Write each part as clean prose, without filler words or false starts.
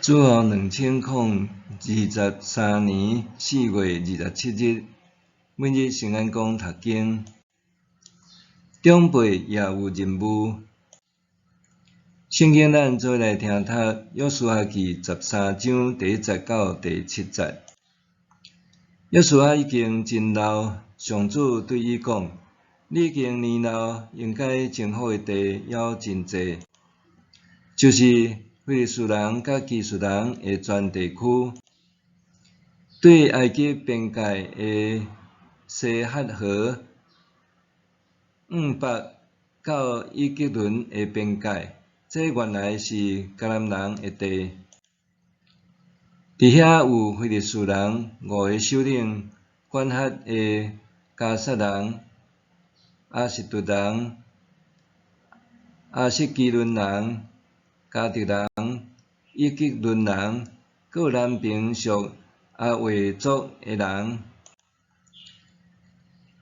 主后2023年4月27日，每日圣安宫读经，长辈也有任务。圣经咱做来听读约书亚记13章第1节到第7节。约书亚已经真老，上主对伊讲：你已经年老，应该征服的地还真济，就是非利士人甲基述人的全地区，对埃及边界的西哈河北到以吉伦的边界，这原来是迦南人的地。伫遐有非利士人5个首领，管辖的加萨人、阿什杜人、阿什基伦人、加特人、以吉伦人，佮有南边属阿维族的人，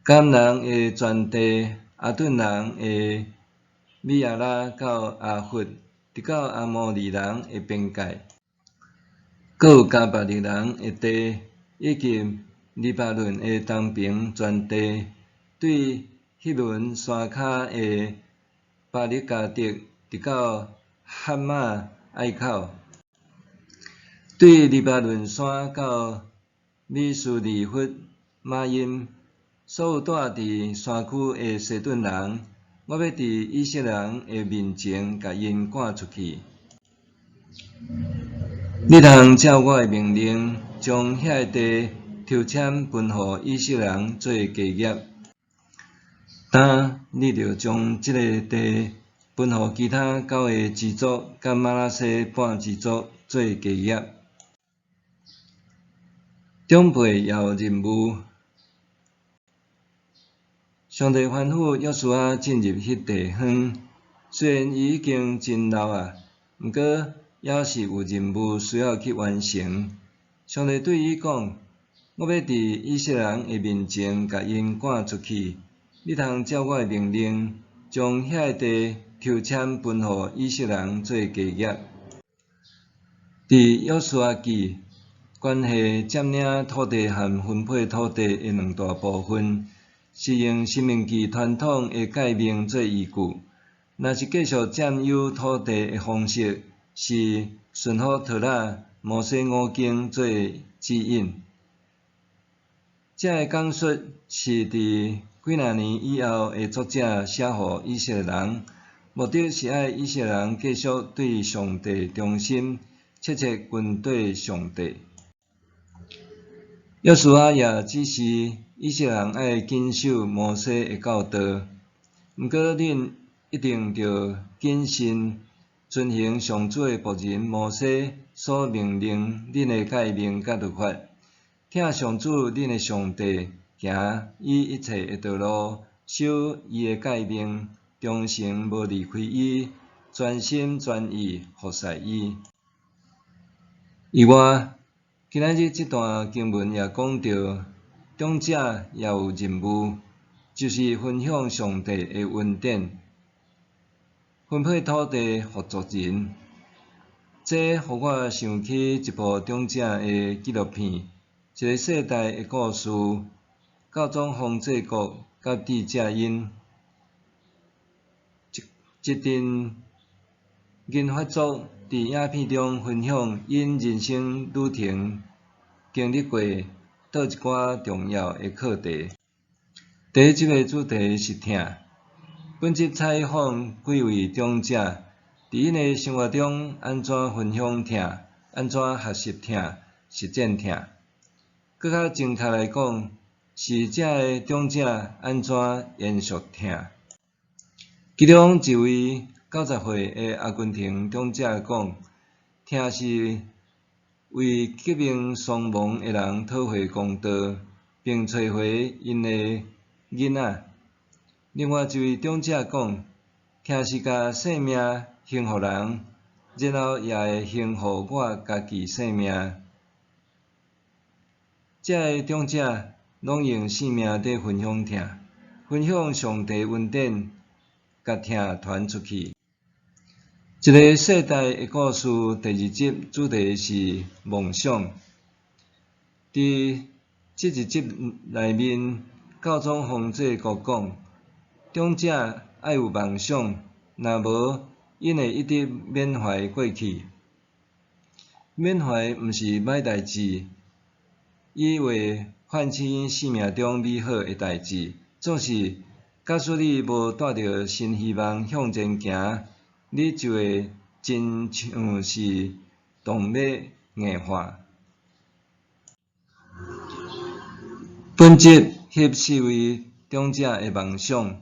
甘人的全地，阿顿人的米亚拉到阿弗，直到阿摩利人的边界，佮有加百利人的地，以及黎巴嫩的东边全地，对希伦山骹的巴力加德，直到哈马隘口，对黎巴嫩山到米斯利弗马因，所有住伫山区的西顿人，我要伫以色列人的面前，甲因赶出去。你通照我的命令，将遐个地抽签分予以色列人做家业。但你着将即个地分予其他9个支族，甲玛拿西半支族做家业。长辈也有任务。上帝吩咐约书亚进入迄地方，虽然伊已经真老啊，毋过也是有任务需要去完成。上帝对伊讲：我要伫以色列人的面前，甲因赶出去。你通照我的命令，将遐个地抽签分予以色列人做家业。伫约书亚记，关系占领土地和分配土地的2大部分，是用申命记传统的诫命做依据。若是继续占有土地的方式，是顺服托拉、摩西5经做指引。这个讲述是伫几若年以后的作者写予以色列人，目的是要以色列人继续对上帝忠心，切切跟对上帝。约书亚也指示以色列人要谨守摩西的教导，毋过恁一定着谨慎遵行上主的仆人摩西所命令恁的诫命甲律法，听上主恁的上帝行伊一切的道路，守伊的诫命，忠诚无离开伊，全心全意服侍伊。以外，今仔日这段经文也讲到，长者也有任务，就是分享上帝的恩典，分配土地予族人。这互我想起一部长者的纪录片，一个世代的故事。教宗方济各甲智者因一阵银发族伫影片中分享因人生旅程经历过倒一寡重要的课题。第一集的主题是疼。本集采访几位长者，伫因的生活中安怎分享疼，安怎学习疼，实践疼。搁较正确来讲，是这个长者安怎延续疼。其中一位90岁的阿根廷长者讲，疼是为革命伤亡的人讨回公道，并找回因的囡仔。另外一位长者讲，疼是甲性命献予人，然后也会献予我家己性命。这个长者拢用性命伫分享疼，分享上帝恩典，甲疼传出去。一个世代的故事第二集主题是梦想。伫即一集内面，教宗方济各讲，长者爱有梦想，若无，因会一直缅怀过去。缅怀毋是歹代志，伊会唤起生命中美好的代志。总是，假使你无带着新希望向前行，你就会真像是动物硬化。本集翕4位长者的梦想，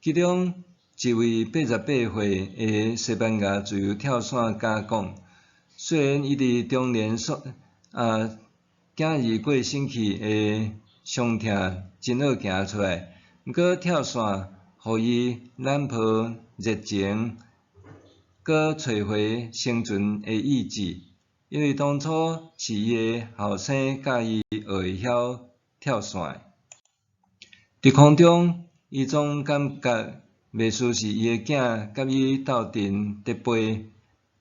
其中一位88岁的西班牙自由跳伞家讲，虽然伊伫中年囝儿过身去的伤痛真好行出来，毋过跳伞互伊燃爆热情，搁找回生存的意志。因为当初是伊的后生教伊学会晓跳伞。伫空中，伊总感觉袂输是伊的囝甲伊斗阵得飞。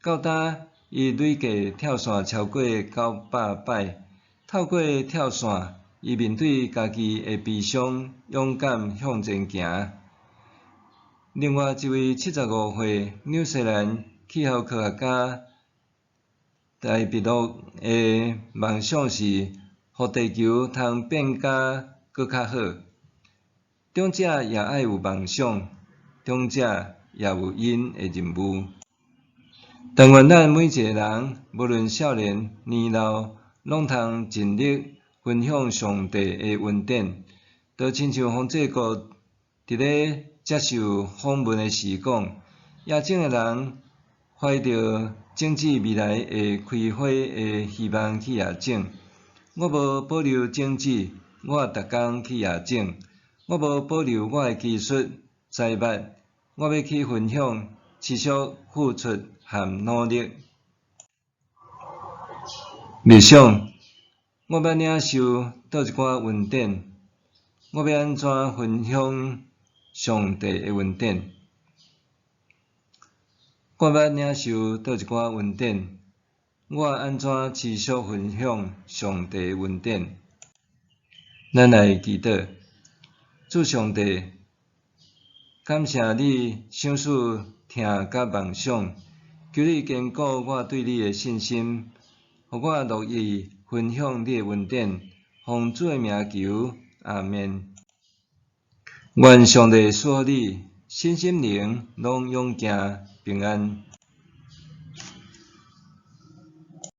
到呾，伊累计跳伞超过900摆。透过跳伞，伊面对家己的悲伤，勇敢向前行。另外一位75岁纽西兰气候科学家戴比洛的梦想是，互地球通变甲搁较好。长者也爱有梦想，长者也有因的任务。但愿咱每一个人，无论少年年老，拢通尽力分享上帝的恩典。就亲像方济各伫咧接受访问的时讲，野种的人怀着政治未来会开花的希望去野种。我无保留政治，我逐工去野种。我无保留我的技术财物，我要去分享，持续付出和努力。默想，我要领受倒一寡恩典？我要安怎分享上帝的恩典？我要领受倒一寡恩典？我安怎持续分享上帝的恩典？咱来祈祷。主上帝，感谢你赏赐听甲梦想，求你坚固我对你的信心，互我乐意分享你的恩典，奉主的名求，阿们。愿上帝赐予你身心灵拢勇健平安。